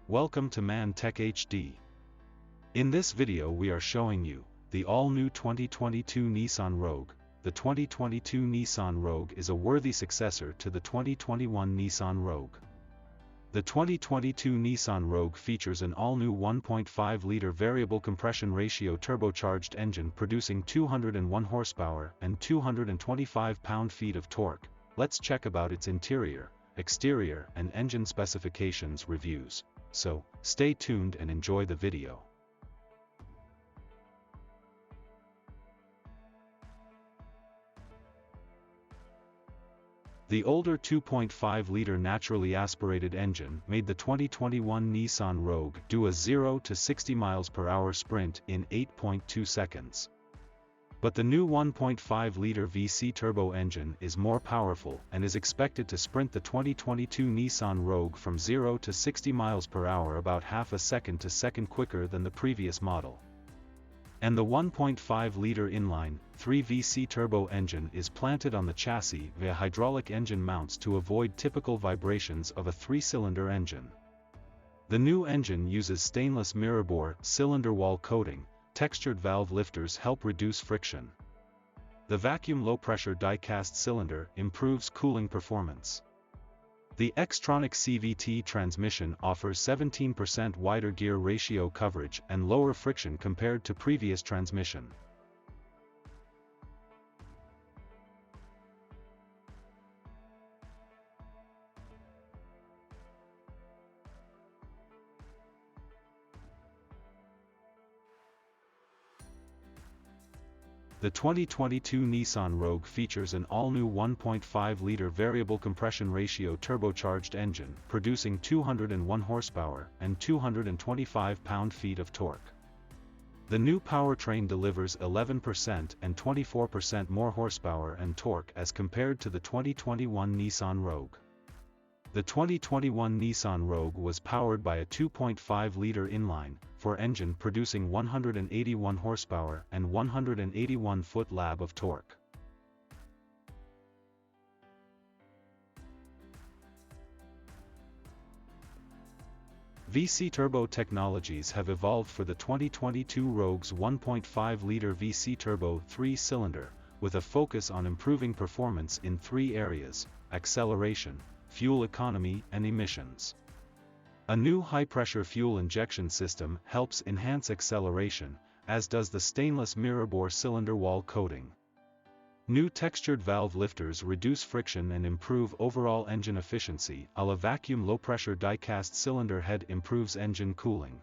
Welcome to mantechhd. In this video we are showing you the all-new 2022 Nissan Rogue. The 2022 Nissan Rogue is a worthy successor to the 2021 Nissan Rogue. The 2022 Nissan Rogue features an all-new 1.5-liter variable compression ratio turbocharged engine producing 201 horsepower and 225 pound-feet of torque. Let's check about its interior, exterior and engine specifications reviews. So, stay tuned and enjoy the video. The older 2.5-liter naturally aspirated engine made the 2021 Nissan Rogue do a 0 to 60 miles per hour sprint in 8.2 seconds. But the new 1.5-liter VC turbo engine is more powerful and is expected to sprint the 2022 Nissan Rogue from 0 to 60 miles per hour about half a second to second quicker than the previous model. And the 1.5-liter inline, 3 VC turbo engine is planted on the chassis via hydraulic engine mounts to avoid typical vibrations of a 3-cylinder engine. The new engine uses stainless mirror bore cylinder wall coating. Textured valve lifters help reduce friction. The vacuum low-pressure die-cast cylinder improves cooling performance. The Xtronic CVT transmission offers 17% wider gear ratio coverage and lower friction compared to previous transmission. The 2022 Nissan Rogue features an all-new 1.5-liter variable compression ratio turbocharged engine producing 201 horsepower and 225 pound-feet of torque. The new powertrain delivers 11% and 24% more horsepower and torque as compared to the 2021 Nissan Rogue. The 2021 Nissan Rogue was powered by a 2.5-liter inline-4 engine producing 181 horsepower and 181 foot-lab of torque. VC turbo technologies have evolved for the 2022 Rogue's 1.5-liter VC turbo 3-cylinder, with a focus on improving performance in 3 areas: acceleration, fuel economy and emissions. A new high-pressure fuel injection system helps enhance acceleration, as does the stainless mirror bore cylinder wall coating. New textured valve lifters reduce friction and improve overall engine efficiency, while a vacuum low-pressure die-cast cylinder head improves engine cooling.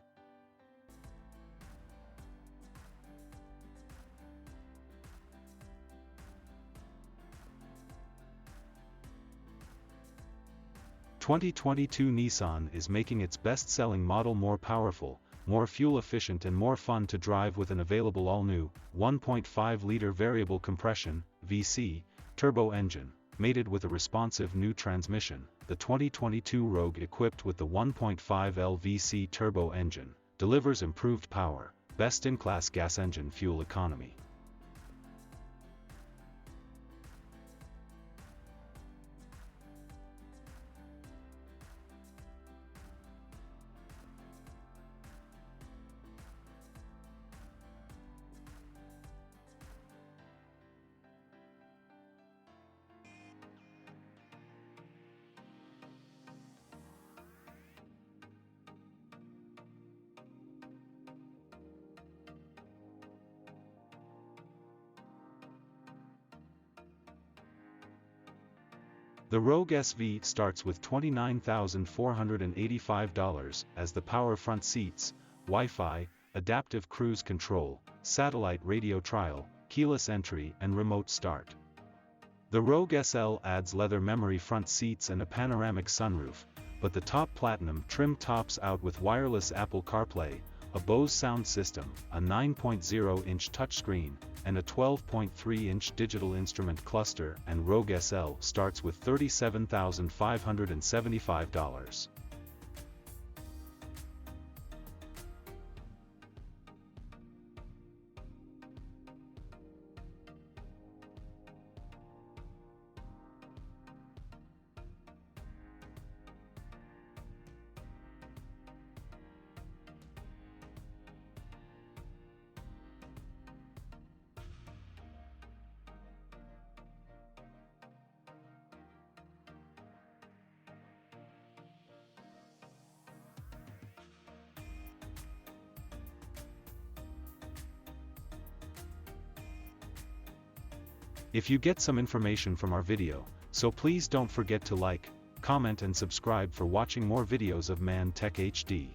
The 2022 Nissan is making its best-selling model more powerful, more fuel-efficient and more fun to drive with an available all-new 1.5-liter variable compression (VC) turbo engine, mated with a responsive new transmission. The 2022 Rogue, equipped with the 1.5L VC turbo engine, delivers improved power, best-in-class gas engine fuel economy. The Rogue SV starts with $29,485 as the power front seats, Wi-Fi, adaptive cruise control, satellite radio trial, keyless entry and remote start. The Rogue SL adds leather memory front seats and a panoramic sunroof, but the top platinum trim tops out with wireless Apple CarPlay, a Bose sound system, a 9.0-inch touchscreen, and a 12.3-inch digital instrument cluster, and Rogue SL starts with $37,575. If you get some information from our video, so please don't forget to like, comment and subscribe for watching more videos of mantechhd.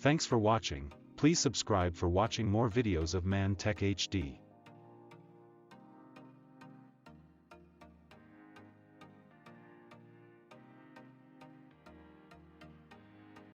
Thanks for watching. Please subscribe for watching more videos of mantechhd.